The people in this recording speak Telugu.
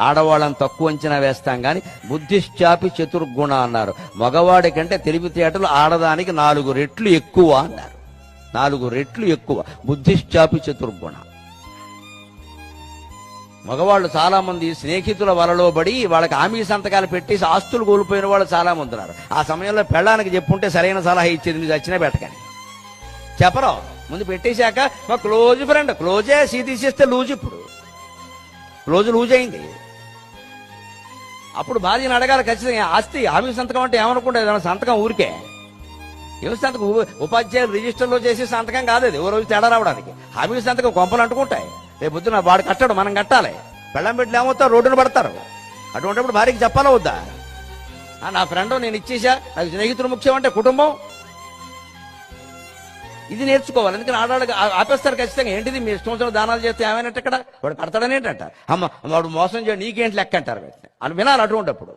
ఆడవాళ్ళని తక్కువ అంచనా వేస్తాం కానీ బుద్ధిశ్చాపి చతుర్గుణ అన్నారు. మగవాడి కంటే తెలివితేటలు ఆడదానికి 4 రెట్లు ఎక్కువ అన్నారు. 4 రెట్లు ఎక్కువ. బుద్ధిశ్చాపి చతుర్గుణ. మగవాళ్ళు చాలా మంది స్నేహితుల వలలో పడి వాళ్ళకి హామీ సంతకాలు పెట్టేసి ఆస్తులు కోల్పోయిన వాళ్ళు చాలా మంది ఉన్నారు. ఆ సమయంలో పెళ్ళానికి చెప్పుంటే సరైన సలహా ఇచ్చేది, మీరు చచ్చినా పెట్టకని చెప్పరు. ముందు పెట్టేశాక మా క్లోజ్ ఫ్రెండ్, క్లోజే సీ తీసేస్తే లూజ్. ఇప్పుడు లూజ్ అయింది. అప్పుడు భార్యను అడగాలి ఖచ్చితంగా. ఆస్తి హామీ సంతకం అంటే ఏమనుకుంటే సంతకం ఊరికే ఏమి సంతకం, ఉపాధ్యాయులు రిజిస్టర్లో చేసే సంతకం కాదు అది. ఓ రోజు తేడా రావడానికి హామీ సంతకం కొంపలు అంటుకుంటాయి. రేపు పొద్దున వాడు కట్టాడు, మనం కట్టాలి. పెళ్ళం బిడ్డలు ఏమవుతారు, రోడ్డును పడతారు. అటువంటిప్పుడు భార్యకి చెప్పాలా వద్దా? నా ఫ్రెండ్ నేను ఇచ్చేసా, నాకు స్నేహితులు ముఖ్యం అంటే కుటుంబం. ఇది నేర్చుకోవాలి. ఎందుకని ఆడవాళ్ళకి ఆపేస్తారు ఖచ్చితంగా. ఏంటిది మీ ఇష్టం వచ్చిన దానాలు చేస్తే ఏమైనట్టు ఇక్కడ వాడు కడతాడని ఏంటంట. అమ్మ వాడు మోసం చేయడం నీకేంటి లెక్క అంటారు. అని వినాలి అటువంటిప్పుడు.